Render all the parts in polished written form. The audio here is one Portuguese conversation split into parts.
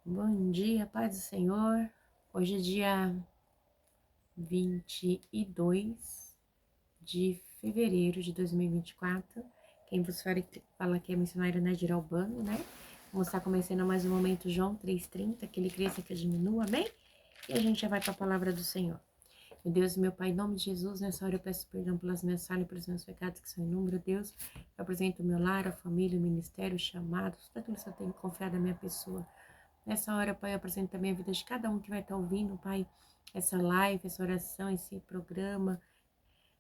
Bom dia, paz do Senhor. Hoje é dia 22 de fevereiro de 2024. Quem vos fala aqui é a missionária Nadir Albano, né? Vamos estar começando mais um momento João 3,30, que ele cresça que eu diminua, amém? E a gente já vai para a palavra do Senhor. Meu Deus, meu Pai, em nome de Jesus, nessa hora eu peço perdão pelas minhas falhas e pelos meus pecados que são inúmeros, Deus. Eu apresento o meu lar, a família, o ministério, os chamados, tudo aquilo que eu tenho confiado na minha pessoa. Nessa hora, Pai, eu apresento também a vida de cada um que vai estar ouvindo, Pai, essa live, essa oração, esse programa,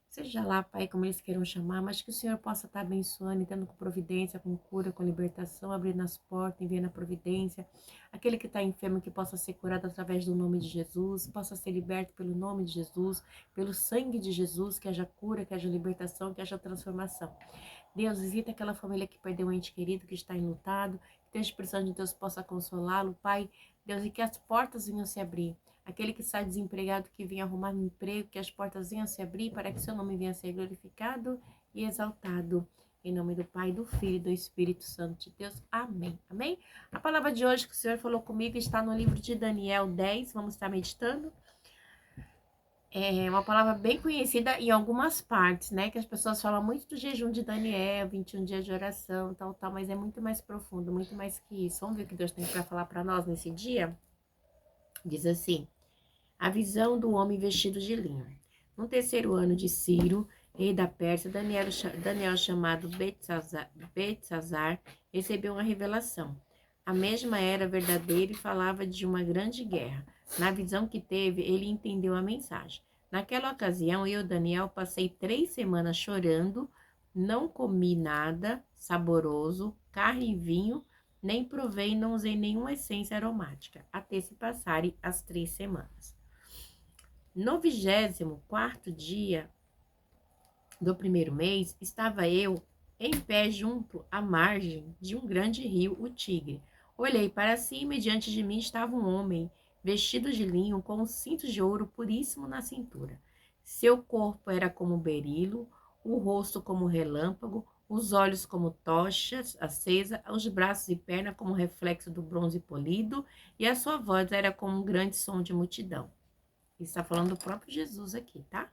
seja lá, Pai, como eles queiram chamar, mas que o Senhor possa estar abençoando e dando com providência, com cura, com libertação, abrindo as portas, enviando a providência. Aquele que está enfermo, que possa ser curado através do nome de Jesus, possa ser liberto pelo nome de Jesus, pelo sangue de Jesus, que haja cura, que haja libertação, que haja transformação. Deus, visita aquela família que perdeu um ente querido, que está enlutado, que esteja precisando de Deus, possa consolá-lo, Pai. Deus, e que as portas venham se abrir. Aquele que está desempregado, que venha arrumar um emprego, que as portas venham se abrir para que seu nome venha a ser glorificado e exaltado. Em nome do Pai, do Filho e do Espírito Santo de Deus. Amém. Amém? A palavra de hoje que o Senhor falou comigo está no livro de Daniel 10. Vamos estar meditando. É uma palavra bem conhecida em algumas partes, né? Que as pessoas falam muito do jejum de Daniel, 21 dias de oração, tal, mas é muito mais profundo, muito mais que isso. Vamos ver o que Deus tem para falar para nós nesse dia? Diz assim: a visão do homem vestido de linho. No terceiro ano de Ciro, rei da Pérsia, Daniel chamado Belsazar, recebeu uma revelação. A mesma era verdadeira e falava de uma grande guerra. Na visão que teve, ele entendeu a mensagem. Naquela ocasião, eu, Daniel, passei 3 semanas chorando, não comi nada saboroso, carne e vinho, nem provei, não usei nenhuma essência aromática, até se passarem as 3 semanas. No 24º dia do primeiro mês, estava eu em pé junto à margem de um grande rio, o Tigre. Olhei para cima e diante de mim estava um homem, vestido de linho, com um cinto de ouro puríssimo na cintura. Seu corpo era como berilo, o rosto como relâmpago, os olhos como tochas acesa, os braços e pernas como reflexo do bronze polido, e a sua voz era como um grande som de multidão. Está falando do próprio Jesus aqui, tá?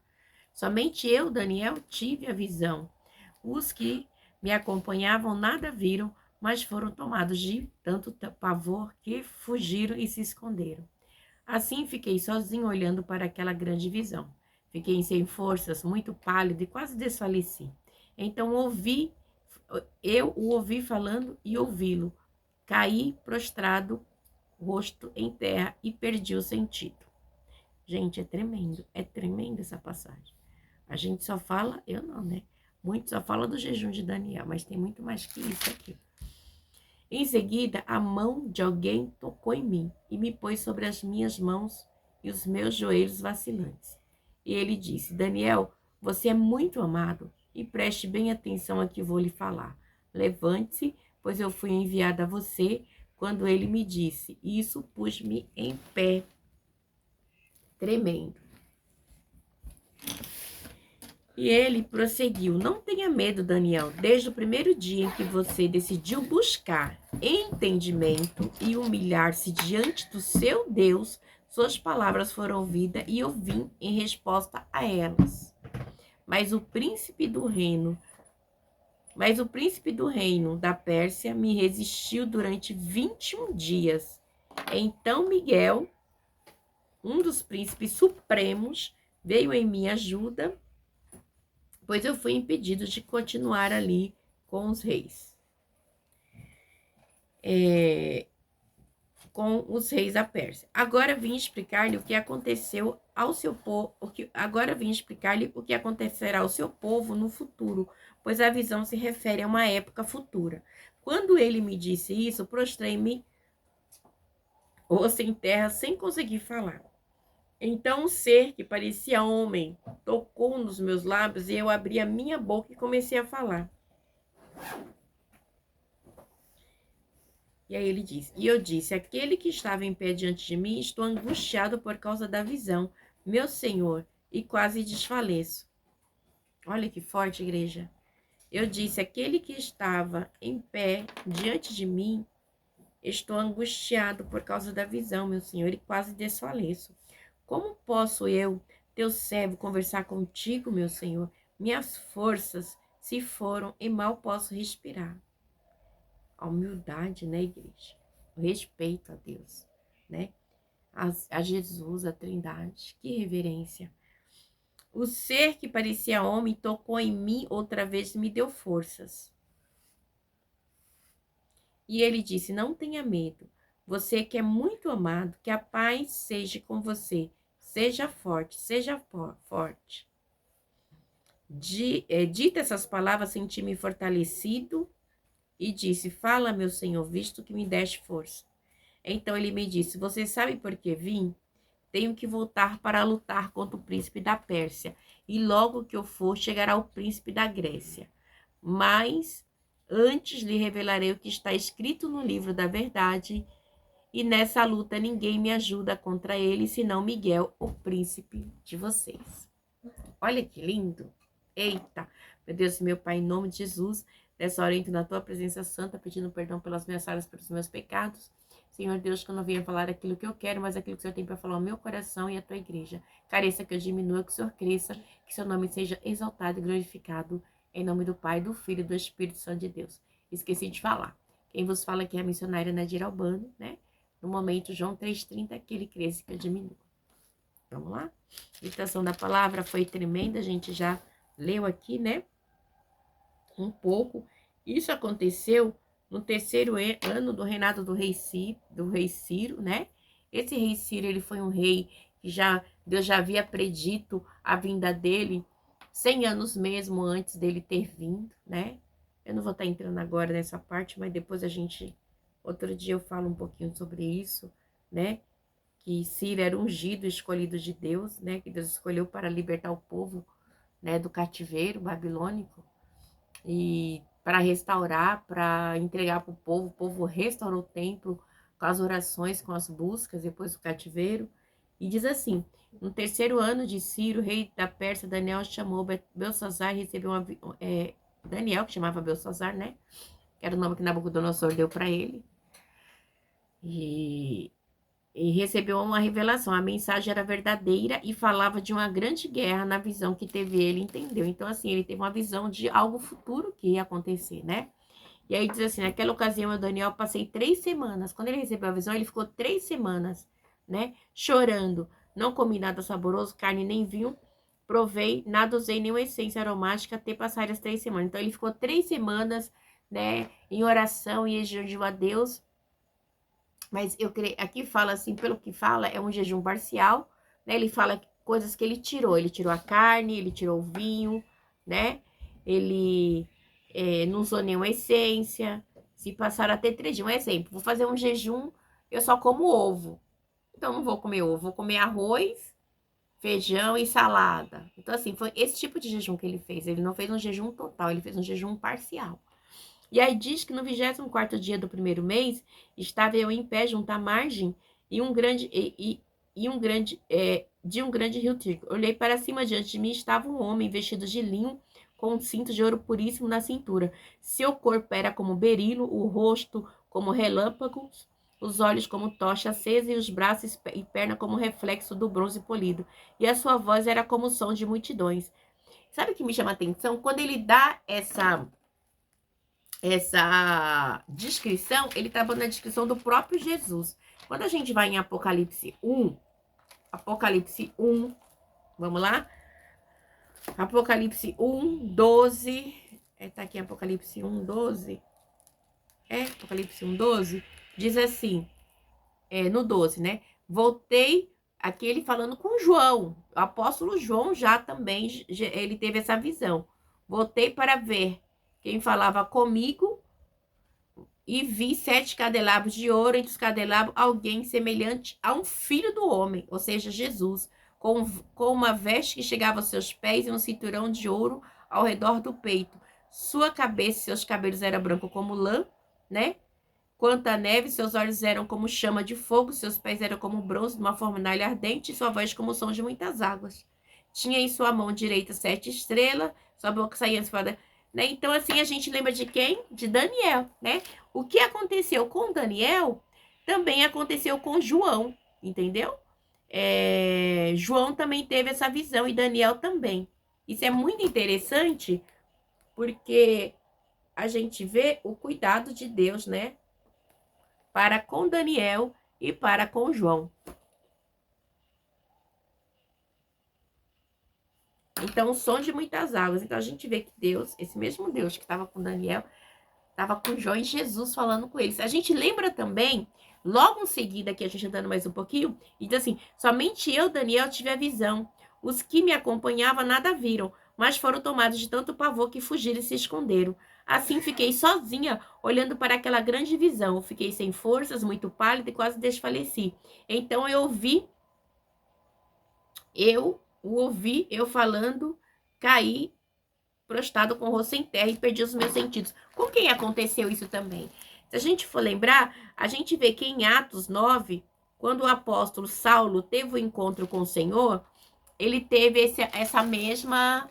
Somente eu, Daniel, tive a visão. Os que me acompanhavam nada viram, mas foram tomados de tanto pavor que fugiram e se esconderam. Assim fiquei sozinho olhando para aquela grande visão. Fiquei sem forças, muito pálido e quase desfaleci. Então eu o ouvi falando e ouvi-lo. Caí prostrado, rosto em terra e perdi o sentido. Gente, é tremendo essa passagem. A gente só fala, eu não, né? Muito só fala do jejum de Daniel, mas tem muito mais que isso aqui. Em seguida, a mão de alguém tocou em mim e me pôs sobre as minhas mãos e os meus joelhos vacilantes. E ele disse: Daniel, você é muito amado e preste bem atenção a que vou lhe falar. Levante-se, pois eu fui enviado a você. Quando ele me disse isso, pus-me em pé, tremendo. E ele prosseguiu: não tenha medo, Daniel. Desde o primeiro dia em que você decidiu buscar entendimento e humilhar-se diante do seu Deus, suas palavras foram ouvidas e eu vim em resposta a elas. Mas o príncipe do reino da Pérsia me resistiu durante 21 dias. Então Miguel, um dos príncipes supremos, veio em minha ajuda, pois eu fui impedido de continuar ali com os reis, com os reis da Pérsia. Agora vim explicar-lhe o que aconteceu ao seu povo, agora vim explicar-lhe o que acontecerá ao seu povo no futuro, pois a visão se refere a uma época futura. Quando ele me disse isso, prostrei-me rosto em terra sem conseguir falar. Então um ser que parecia homem tocou nos meus lábios e eu abri a minha boca e comecei a falar. E aí ele diz: e eu disse: aquele que estava em pé diante de mim, estou angustiado por causa da visão, meu Senhor, e quase desfaleço. Olha que forte, igreja. Eu disse: aquele que estava em pé diante de mim, Estou angustiado por causa da visão, meu Senhor, e quase desfaleço. Como posso eu, teu servo, conversar contigo, meu Senhor? Minhas forças se foram e mal posso respirar. A humildade, né, igreja? O respeito a Deus, né? A Jesus, a Trindade. Que reverência. O ser que parecia homem tocou em mim outra vez e me deu forças. E ele disse: não tenha medo. Você que é muito amado, que a paz seja com você. Seja forte, seja forte. Dita essas palavras, senti-me fortalecido e disse: fala, meu Senhor, visto que me deste força. Então ele me disse: você sabe por que vim? Tenho que voltar para lutar contra o príncipe da Pérsia. E logo que eu for, chegará o príncipe da Grécia. Mas antes lhe revelarei o que está escrito no livro da verdade. E nessa luta ninguém me ajuda contra ele, senão Miguel, o príncipe de vocês. Olha que lindo. Eita, meu Deus, meu Pai, em nome de Jesus, nessa hora eu entro na tua presença santa, pedindo perdão pelas minhas falhas, pelos meus pecados. Senhor Deus, que eu não venha falar aquilo que eu quero, mas aquilo que o Senhor tem para falar ao meu coração e à tua igreja. Careça que eu diminua, que o Senhor cresça, que seu nome seja exaltado e glorificado. Em nome do Pai, do Filho e do Espírito Santo de Deus. Esqueci de falar. Quem vos fala aqui é a missionária Nadira Albano, né? No momento, João 3,30, que ele cresça que eu diminua. Vamos lá? A meditação da palavra foi tremenda, a gente já leu aqui, né? Um pouco. Isso aconteceu no terceiro ano do reinado do rei Ciro, né? Esse rei Ciro, ele foi um rei que Deus já havia predito a vinda dele 100 anos mesmo antes dele ter vindo, né? Eu não vou estar entrando agora nessa parte, mas depois outro dia eu falo um pouquinho sobre isso, né? Que Ciro era ungido, escolhido de Deus, né? Que Deus escolheu para libertar o povo, né, do cativeiro babilônico e para restaurar, para entregar para o povo restaurou o templo com as orações, com as buscas depois do cativeiro. E diz assim: no terceiro ano de Ciro, rei da Pérsia, Daniel chamou Belsassar e recebeu Daniel, que chamava Belsassar, né? Que era o nome que Nabucodonosor deu para ele. E recebeu uma revelação. A mensagem era verdadeira e falava de uma grande guerra na visão que teve ele, entendeu? Então, assim, ele teve uma visão de algo futuro que ia acontecer, né? E aí diz assim, naquela ocasião, eu, Daniel, passei 3 semanas. Quando ele recebeu a visão, ele ficou 3 semanas, né? Chorando. Não comi nada saboroso, carne nem vinho. Provei, nada usei, nenhuma essência aromática, até passar as 3 semanas. Então, ele ficou 3 semanas, né? Em oração e jejum a Deus. Mas eu creio, aqui fala assim, pelo que fala, é um jejum parcial, né? Ele fala coisas que ele tirou a carne, ele tirou o vinho, né? Ele não usou nenhuma essência. Se passar até 3 dias, um exemplo, vou fazer um jejum, eu só como ovo. Então, não vou comer ovo, vou comer arroz, feijão e salada. Então, assim, foi esse tipo de jejum que ele fez. Ele não fez um jejum total, ele fez um jejum parcial. E aí diz que no 24º dia do primeiro mês, estava eu em pé junto à margem de um grande rio Tigre. Olhei para cima, diante de mim estava um homem vestido de linho, com um cinto de ouro puríssimo na cintura. Seu corpo era como berilo, o rosto como relâmpagos, os olhos como tocha acesa e os braços e perna como reflexo do bronze polido. E a sua voz era como o som de multidões. Sabe o que me chama a atenção? Quando ele dá essa descrição, ele está dando a descrição do próprio Jesus. Quando a gente vai em Apocalipse 1, vamos lá? Apocalipse 1, 12, tá aqui Apocalipse 1, 12, Apocalipse 1, 12, diz assim, no 12, né? Voltei, aqui ele falando com João, o apóstolo João já também, ele teve essa visão. Voltei para ver quem falava comigo e vi 7 candelabros de ouro, entre os candelabros alguém semelhante a um filho do homem, ou seja, Jesus, com uma veste que chegava aos seus pés e um cinturão de ouro ao redor do peito. Sua cabeça e seus cabelos eram brancos como lã, né? Quanto à neve, seus olhos eram como chama de fogo, seus pés eram como bronze de uma fornalha ardente, e sua voz como o som de muitas águas. Tinha em sua mão direita 7 estrelas, sua boca saía espada, né? Então, assim, a gente lembra de quem? De Daniel, né? O que aconteceu com Daniel também aconteceu com João, entendeu? João também teve essa visão e Daniel também. Isso é muito interessante porque a gente vê o cuidado de Deus, né? Para com Daniel e para com João. Então, o som de muitas águas. Então, a gente vê que Deus, esse mesmo Deus que estava com Daniel, estava com João e Jesus falando com eles. A gente lembra também, logo em seguida, aqui a gente andando mais um pouquinho, e diz assim: somente eu, Daniel, tive a visão. Os que me acompanhavam nada viram, mas foram tomados de tanto pavor que fugiram e se esconderam. Assim fiquei sozinha, olhando para aquela grande visão. Fiquei sem forças, muito pálida e quase desfaleci. Então eu falando, caí prostrado com o rosto em terra e perdi os meus sentidos. Com quem aconteceu isso também? Se a gente for lembrar, a gente vê que em Atos 9, quando o apóstolo Saulo teve o encontro com o Senhor, ele teve essa mesma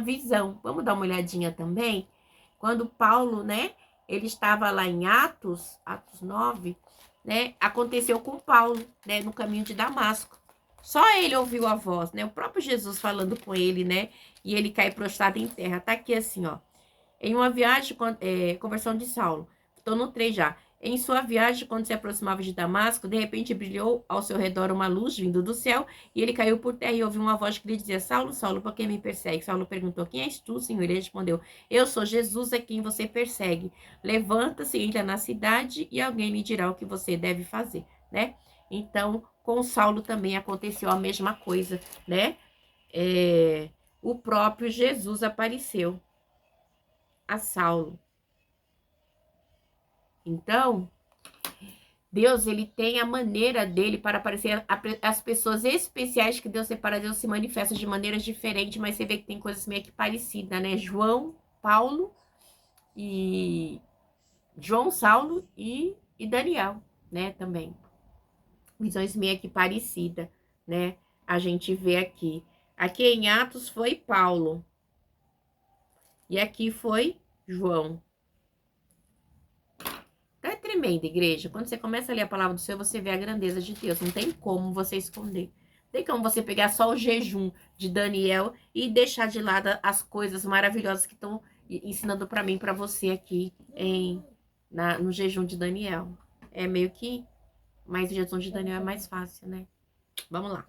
visão. Vamos dar uma olhadinha também? Quando Paulo, né, ele estava lá em Atos 9, né, aconteceu com Paulo, né, no caminho de Damasco. Só ele ouviu a voz, né, o próprio Jesus falando com ele, né, e ele cai prostrado em terra. Tá aqui assim, ó. Em uma viagem, conversão de Saulo. Estou no 3 já. Em sua viagem, quando se aproximava de Damasco, de repente brilhou ao seu redor uma luz vindo do céu, e ele caiu por terra e ouviu uma voz que lhe dizia: Saulo, Saulo, por que me persegue? Saulo perguntou: quem és tu, Senhor? Ele respondeu: eu sou Jesus, a quem você persegue. Levanta-se, entra na cidade e alguém lhe dirá o que você deve fazer, né? Então, com Saulo também aconteceu a mesma coisa, né? O próprio Jesus apareceu a Saulo. Então, Deus, ele tem a maneira dele para aparecer as pessoas especiais que Deus separa. Deus se manifesta de maneiras diferentes, mas você vê que tem coisas meio que parecidas, né? João, Saulo e Daniel, né? Também. Visões meio que parecidas, né? A gente vê aqui. Aqui em Atos foi Paulo. E aqui foi João. É tremenda, igreja. Quando você começa a ler a palavra do Senhor, você vê a grandeza de Deus. Não tem como você esconder. Não tem como você pegar só o jejum de Daniel e deixar de lado as coisas maravilhosas que estão ensinando para mim, para você aqui no jejum de Daniel. É meio que... Mas o jejum de Daniel é mais fácil, né? Vamos lá.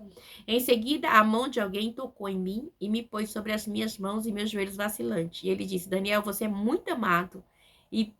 Em seguida, a mão de alguém tocou em mim e me pôs sobre as minhas mãos e meus joelhos vacilantes. E ele disse: Daniel, você é muito amado e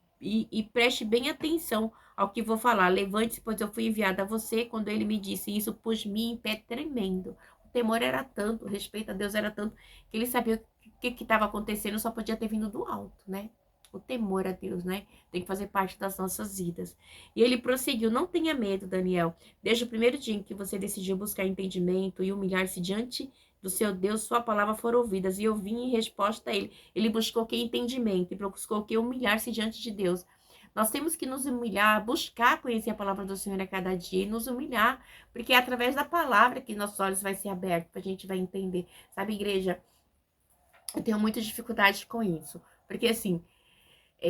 preste bem atenção ao que vou falar. Levante-se, pois eu fui enviada a você. Quando ele me disse isso, pus-me em pé tremendo. O temor era tanto, o respeito a Deus era tanto, que ele sabia o que estava acontecendo, só podia ter vindo do alto, né? O temor a Deus, né? Tem que fazer parte das nossas vidas. E ele prosseguiu: não tenha medo, Daniel. Desde o primeiro dia em que você decidiu buscar entendimento e humilhar-se diante do seu Deus, sua palavra foram ouvidas. E eu vim em resposta a ele. Ele buscou que entendimento e buscou que humilhar-se diante de Deus. Nós temos que nos humilhar, buscar conhecer a palavra do Senhor a cada dia e nos humilhar, porque é através da palavra que nossos olhos vai ser abertos, a gente vai entender. Sabe, igreja, eu tenho muita dificuldade com isso, porque assim,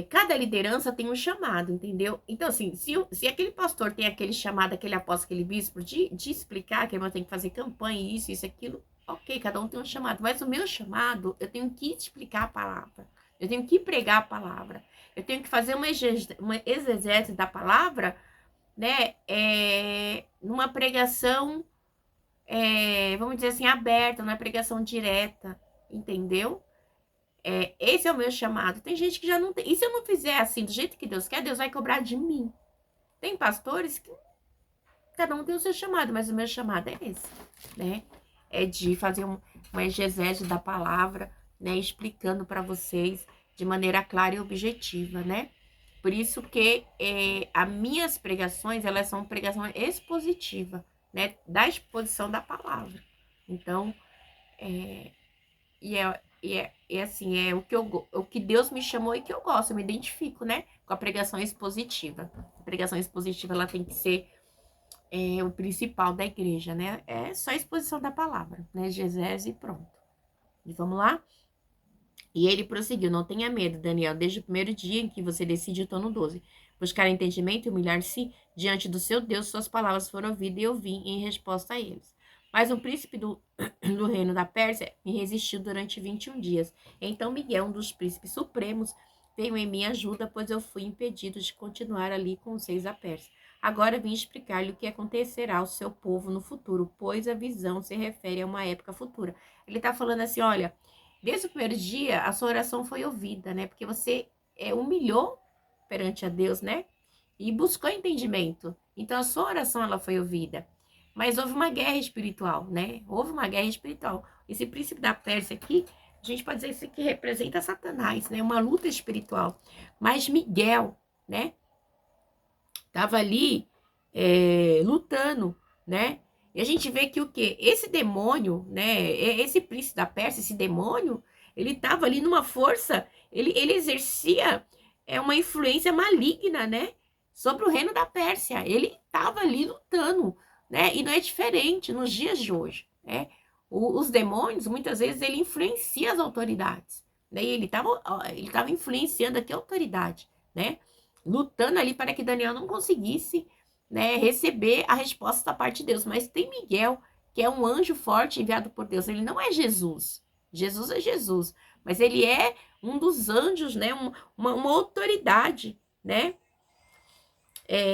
cada liderança tem um chamado, entendeu? Então, assim, se aquele pastor tem aquele chamado, aquele apóstolo, aquele bispo, de explicar que eu tenho que fazer campanha, isso, aquilo, ok, cada um tem um chamado. Mas o meu chamado, eu tenho que explicar a palavra. Eu tenho que pregar a palavra. Eu tenho que fazer uma exegese da palavra, né? Numa pregação, vamos dizer assim, aberta, numa pregação direta, entendeu? Esse é o meu chamado. Tem gente que já não tem. E se eu não fizer assim, do jeito que Deus quer, Deus vai cobrar de mim. Tem pastores que cada um tem o seu chamado, mas o meu chamado é esse, né? É de fazer uma exegese da palavra, né? Explicando para vocês de maneira clara e objetiva, né? Por isso que as minhas pregações, elas são pregações expositivas, né? Da exposição da palavra. Então, assim, o que Deus me chamou e que eu gosto, eu me identifico, né? Com a pregação expositiva. A pregação expositiva, ela tem que ser o principal da igreja, né? É só a exposição da palavra, né? Exegese e pronto. E vamos lá? E ele prosseguiu: não tenha medo, Daniel, desde o primeiro dia em que você decide, eu estou no 12. Buscar entendimento e humilhar-se diante do seu Deus, suas palavras foram ouvidas e eu vim em resposta a eles. Mas um príncipe do reino da Pérsia me resistiu durante 21 dias. Então Miguel, um dos príncipes supremos, veio em minha ajuda, pois eu fui impedido de continuar ali com os reis da Pérsia. Agora vim explicar-lhe o que acontecerá ao seu povo no futuro, pois a visão se refere a uma época futura. Ele está falando assim, olha, desde o primeiro dia a sua oração foi ouvida, né? Porque você humilhou perante a Deus, né? E buscou entendimento. Então a sua oração ela foi ouvida. Mas houve uma guerra espiritual, né? Houve uma guerra espiritual. Esse príncipe da Pérsia aqui, a gente pode dizer isso que representa Satanás, né? Uma luta espiritual. Mas Miguel, né? Tava ali lutando, né? E a gente vê que o quê? Esse demônio, né? Esse príncipe da Pérsia, esse demônio, ele tava ali numa força, ele exercia uma influência maligna, né? Sobre o reino da Pérsia. Ele tava ali lutando, né? E não é diferente nos dias de hoje, né? Os demônios, muitas vezes, ele influencia as autoridades, né? E ele tava influenciando aqui a autoridade, né? Lutando ali para que Daniel não conseguisse, né, receber a resposta da parte de Deus. Mas tem Miguel, que é um anjo forte enviado por Deus. Ele não é Jesus. Jesus é Jesus. Mas ele é um dos anjos, né? Uma autoridade, né?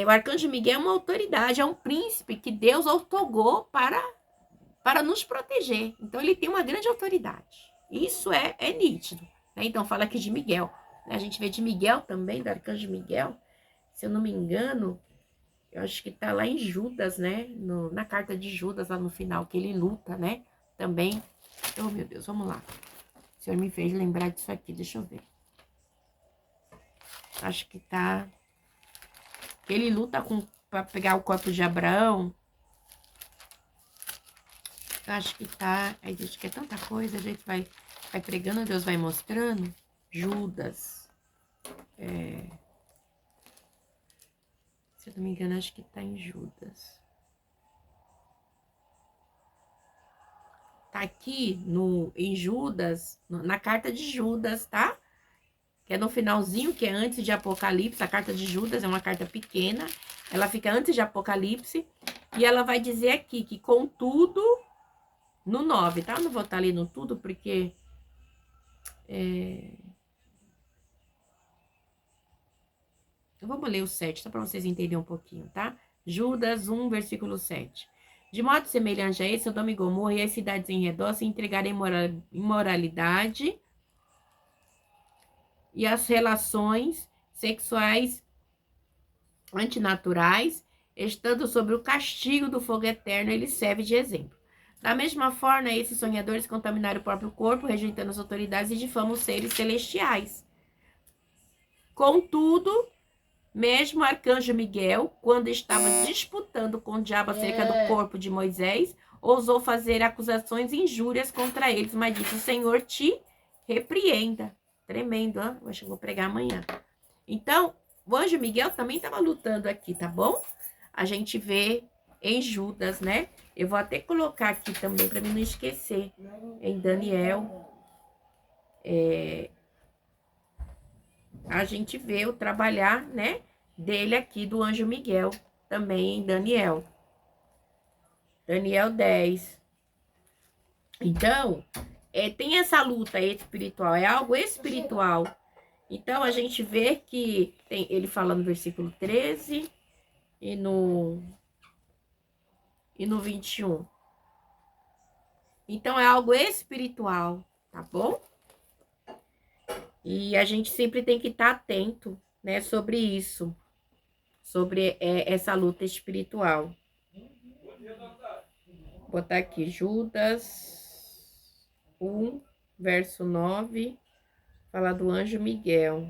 O arcanjo Miguel é uma autoridade, é um príncipe que Deus outorgou para nos proteger. Então, ele tem uma grande autoridade. Isso é nítido. Né? Então, fala aqui de Miguel. A gente vê de Miguel também, do arcanjo Miguel. Se eu não me engano, eu acho que tá lá em Judas, né? Na carta de Judas, lá no final, que ele luta, né? Também. Oh, meu Deus, vamos lá. O Senhor me fez lembrar disso aqui, deixa eu ver. Acho que tá... Ele luta para pegar o corpo de Abraão. Eu acho que tá... Aí, gente, que é tanta coisa, a gente vai pregando, Deus vai mostrando. Judas. Se eu não me engano, acho que tá em Judas. Tá aqui em Judas, na carta de Judas, tá? Que é no finalzinho, que é antes de Apocalipse. A carta de Judas é uma carta pequena. Ela fica antes de Apocalipse. E ela vai dizer aqui que, contudo, no 9, tá? Eu não vou estar lendo tudo, porque... Vamos ler o 7, só para vocês entenderem um pouquinho, tá? Judas 1, versículo 7. De modo semelhante a esse, Sodoma e Gomorra e as cidades em redor se entregaram à imoralidade e às relações sexuais antinaturais, estando sob o castigo do fogo eterno, ele serve de exemplo. Da mesma forma, esses sonhadores contaminaram o próprio corpo, rejeitando as autoridades e difamam os seres celestiais. Contudo, mesmo o arcanjo Miguel, quando estava disputando com o diabo acerca do corpo de Moisés, ousou fazer acusações e injúrias contra eles, mas disse: o Senhor te repreenda. Tremendo, hein? Eu acho que vou pregar amanhã. Então, o anjo Miguel também estava lutando aqui, tá bom? A gente vê em Judas, né? Eu vou até colocar aqui também, para mim não esquecer, em Daniel. A gente vê o trabalhar, né, dele aqui, do anjo Miguel, também em Daniel. Daniel 10. Então, tem essa luta espiritual, é algo espiritual. Então, a gente vê que ele fala no versículo 13 e no 21. Então, é algo espiritual, tá bom? E a gente sempre tem que estar atento, né, sobre isso, sobre essa luta espiritual. Vou botar aqui, Judas 1, verso 9, fala do anjo Miguel.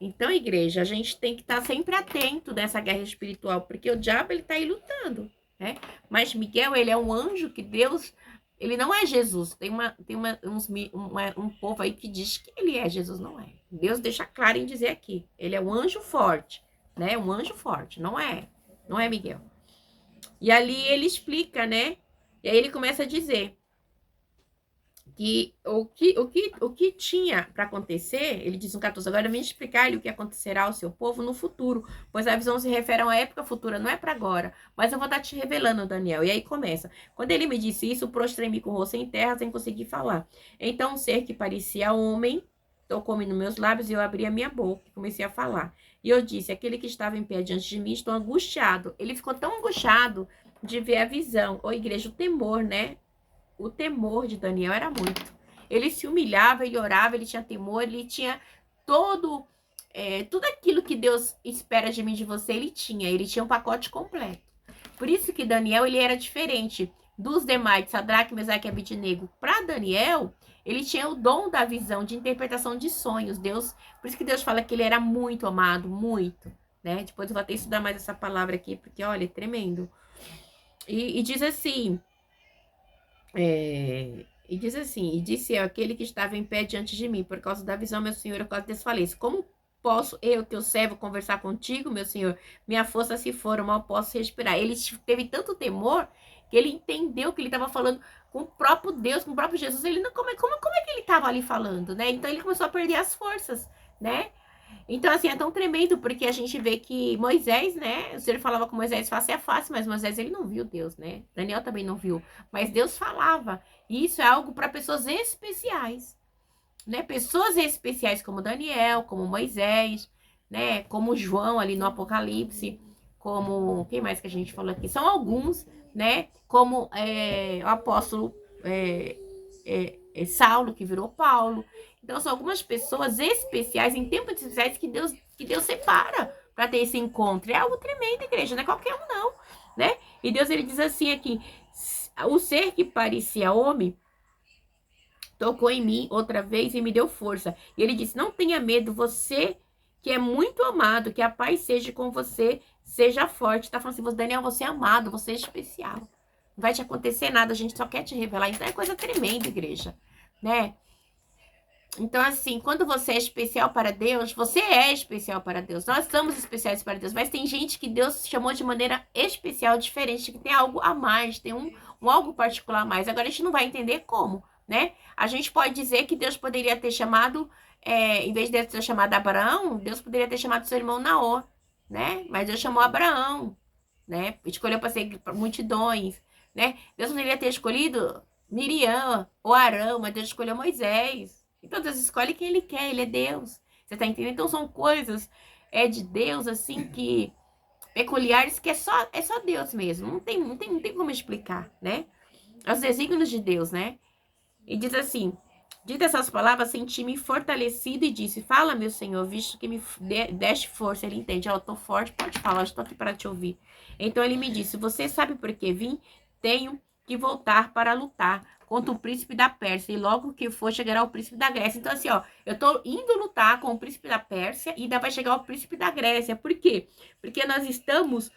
Então, igreja, a gente tem que estar sempre atento nessa guerra espiritual, porque o diabo, ele tá aí lutando, né? Mas Miguel, ele é um anjo que Deus... Ele não é Jesus. Tem um povo aí que diz que ele é Jesus, não é. Deus deixa claro em dizer aqui. Ele é um anjo forte, né? Um anjo forte, não é Miguel. E ali ele explica, né? E aí ele começa a dizer que o que tinha para acontecer, ele diz no 14, agora vem explicar-lhe o que acontecerá ao seu povo no futuro, pois a visão se refere a uma época futura, não é para agora, mas eu vou estar te revelando, Daniel. E aí começa. Quando ele me disse isso, prostrei-me com o rosto em terra, sem conseguir falar. Então um ser que parecia homem tocou-me nos meus lábios e eu abri a minha boca e comecei a falar. E eu disse, aquele que estava em pé diante de mim, estou angustiado. Ele ficou tão angustiado de ver a visão. Ô, igreja, o temor, né? O temor de Daniel era muito. Ele se humilhava, ele orava, ele tinha temor, ele tinha tudo aquilo que Deus espera de mim, de você, ele tinha. Ele tinha um pacote completo. Por isso que Daniel, ele era diferente dos demais, Sadraque, Mesaque e Abednego. Para Daniel, ele tinha o dom da visão, de interpretação de sonhos. Deus, por isso que Deus fala que ele era muito amado, muito, né? Depois eu vou até estudar mais essa palavra aqui, porque, olha, é tremendo. E diz assim, e diz assim, e disse eu, aquele que estava em pé diante de mim, por causa da visão, meu senhor, eu quase desfaleço. Como posso eu, teu servo, conversar contigo, meu senhor? Minha força se for, eu mal posso respirar. Ele teve tanto temor que ele entendeu que ele estava falando com o próprio Deus, com o próprio Jesus. Ele não, como é que ele estava ali falando, né? Então ele começou a perder as forças, né? Então, assim, é tão tremendo, porque a gente vê que Moisés, né? O Senhor falava com Moisés face a face, mas Moisés, ele não viu Deus, né? Daniel também não viu, mas Deus falava. E isso é algo para pessoas especiais, né? Pessoas especiais como Daniel, como Moisés, né? Como João ali no Apocalipse, como... Quem mais que a gente falou aqui? São alguns, né? Como o apóstolo Saulo, que virou Paulo. Então, são algumas pessoas especiais, em tempos especiais, que Deus separa para ter esse encontro. É algo tremendo, igreja, não é qualquer um, não, né? E Deus, ele diz assim aqui, o ser que parecia homem tocou em mim outra vez e me deu força. E ele disse, não tenha medo, você que é muito amado, que a paz seja com você, seja forte. Tá falando assim, Daniel, você é amado, você é especial. Não vai te acontecer nada, a gente só quer te revelar. Então é coisa tremenda, igreja, né? Então, assim, quando você é especial para Deus, você é especial para Deus. Nós somos especiais para Deus, mas tem gente que Deus chamou de maneira especial, diferente, que tem algo a mais, tem um algo particular a mais. Agora, a gente não vai entender como, né? A gente pode dizer que Deus poderia ter chamado, em vez de ter chamado Abraão, Deus poderia ter chamado seu irmão Naor, né? Mas Deus chamou Abraão, né? Escolheu para ser multidões, né? Deus poderia ter escolhido Miriam ou Arão, mas Deus escolheu Moisés. Então Deus escolhe quem ele quer, ele é Deus. Você tá entendendo? Então são coisas de Deus, assim, que peculiares, que é só Deus mesmo. Não tem como explicar, né? É os desígnios de Deus, né? E diz assim, dita essas palavras, senti-me fortalecido e disse, fala, meu Senhor, visto que me deste força. Ele entende, eu tô forte, pode falar, estou aqui para te ouvir. Então ele me disse, você sabe por que vim? Tenho que voltar para lutar contra o príncipe da Pérsia, e logo que for, chegará o príncipe da Grécia. Então, assim, ó, eu tô indo lutar com o príncipe da Pérsia, e ainda vai chegar o príncipe da Grécia. Por quê? Porque nós estamos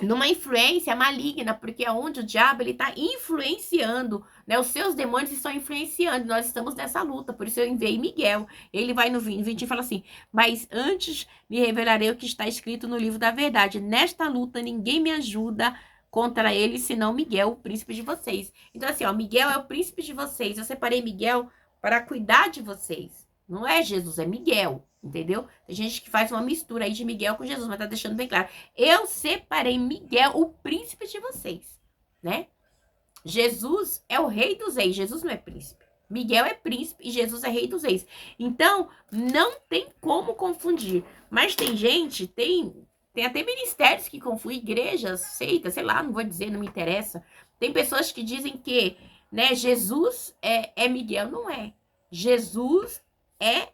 numa influência maligna, porque é onde o diabo, ele tá influenciando, né? Os seus demônios estão influenciando, nós estamos nessa luta, por isso eu enviei Miguel. Ele vai no 20 e fala assim, mas antes lhe revelarei o que está escrito no livro da verdade. Nesta luta, ninguém me ajuda contra ele, senão Miguel, o príncipe de vocês. Então, assim, ó, Miguel é o príncipe de vocês. Eu separei Miguel para cuidar de vocês. Não é Jesus, é Miguel, entendeu? Tem gente que faz uma mistura aí de Miguel com Jesus, mas tá deixando bem claro. Eu separei Miguel, o príncipe de vocês, né? Jesus é o rei dos reis, Jesus não é príncipe. Miguel é príncipe e Jesus é rei dos reis. Então, não tem como confundir. Mas tem gente, tem até ministérios que confundem, igrejas, seitas, sei lá, não vou dizer, não me interessa. Tem pessoas que dizem que, né, Jesus é Miguel, não é. Jesus é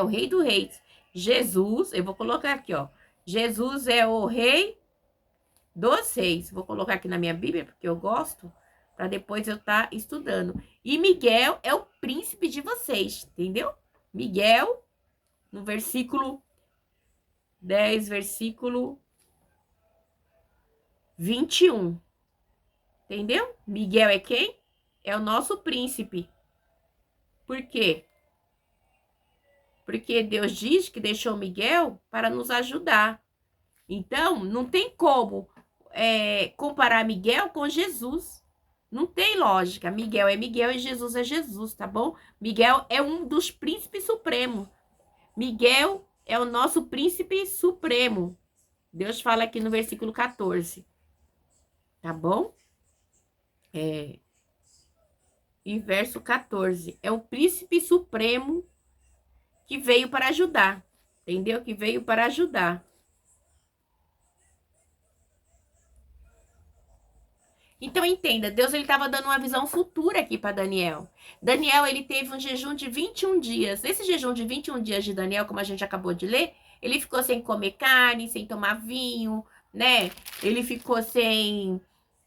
o rei dos reis. Jesus, eu vou colocar aqui, ó. Jesus é o rei dos reis. Vou colocar aqui na minha Bíblia, porque eu gosto, para depois eu estar estudando. E Miguel é o príncipe de vocês, entendeu? Miguel, no versículo 10, versículo 21. Entendeu? Miguel é quem? É o nosso príncipe. Por quê? Porque Deus diz que deixou Miguel para nos ajudar. Então, não tem como comparar Miguel com Jesus. Não tem lógica. Miguel é Miguel e Jesus é Jesus, tá bom? Miguel é um dos príncipes supremos. Miguel é o nosso príncipe supremo. Deus fala aqui no versículo 14. Tá bom? E verso 14. É o príncipe supremo que veio para ajudar. Entendeu? Que veio para ajudar. Então, entenda, Deus ele estava dando uma visão futura aqui para Daniel. Daniel, ele teve um jejum de 21 dias. Esse jejum de 21 dias de Daniel, como a gente acabou de ler, ele ficou sem comer carne, sem tomar vinho, né? Ele ficou sem...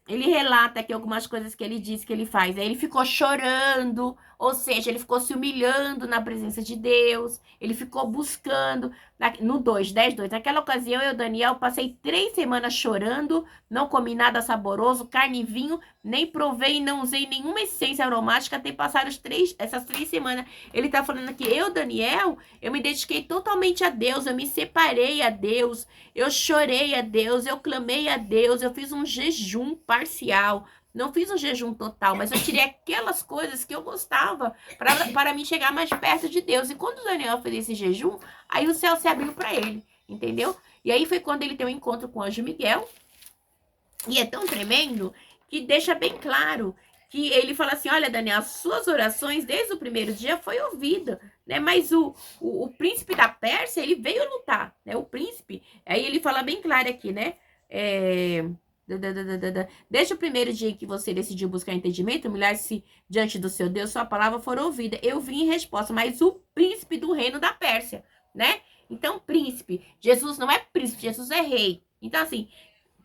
Ele relata aqui algumas coisas que ele diz que ele faz. Aí ele ficou chorando, ou seja, ele ficou se humilhando na presença de Deus. Ele ficou buscando. No 2, 10, 2. Naquela ocasião, eu, Daniel, passei 3 semanas chorando. Não comi nada saboroso, carne e vinho. Nem provei e não usei nenhuma essência aromática até passar essas 3 semanas. Ele tá falando aqui, eu, Daniel, eu me dediquei totalmente a Deus. Eu me separei a Deus. Eu chorei a Deus. Eu clamei a Deus. Eu fiz um jejum parcial. Não fiz um jejum total, mas eu tirei aquelas coisas que eu gostava para mim chegar mais perto de Deus. E quando o Daniel fez esse jejum, aí o céu se abriu para ele, entendeu? E aí foi quando ele tem um encontro com o anjo Miguel. E é tão tremendo que deixa bem claro que ele fala assim, olha, Daniel, as suas orações desde o primeiro dia foi ouvida, né? Mas o príncipe da Pérsia, ele veio lutar, né? O príncipe, aí ele fala bem claro aqui, né? Desde o primeiro dia que você decidiu buscar entendimento, humilhar-se diante do seu Deus, sua palavra for ouvida. Eu vim em resposta, mas o príncipe do reino da Pérsia, né? Então, príncipe, Jesus não é príncipe, Jesus é rei. Então, assim,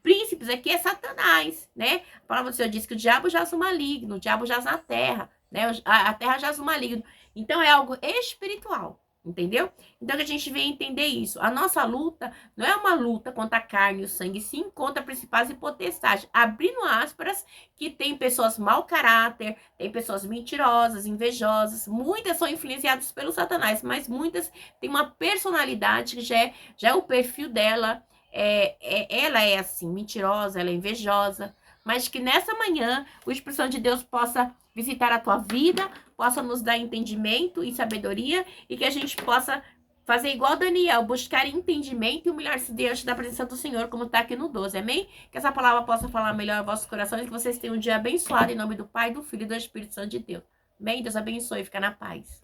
príncipes aqui é Satanás, né? A palavra do Senhor diz que o diabo jaz o maligno, o diabo jaz na terra, né? A terra jaz o maligno. Então, é algo espiritual. Entendeu? Então, que a gente vem entender isso. A nossa luta não é uma luta contra a carne e o sangue, sim contra principais e potestades. Abrindo aspas, que tem pessoas mau caráter, tem pessoas mentirosas, invejosas. Muitas são influenciadas pelo Satanás, mas muitas têm uma personalidade que já é o perfil dela. Ela é assim, mentirosa, ela é invejosa. Mas que nessa manhã o Espírito Santo de Deus possa visitar a tua vida, possa nos dar entendimento e sabedoria, e que a gente possa fazer igual Daniel, buscar entendimento e humilhar-se diante da presença do Senhor, como está aqui no 12, amém? Que essa palavra possa falar melhor aos vossos corações, que vocês tenham um dia abençoado, em nome do Pai, do Filho e do Espírito Santo de Deus. Amém? Deus abençoe, fica na paz.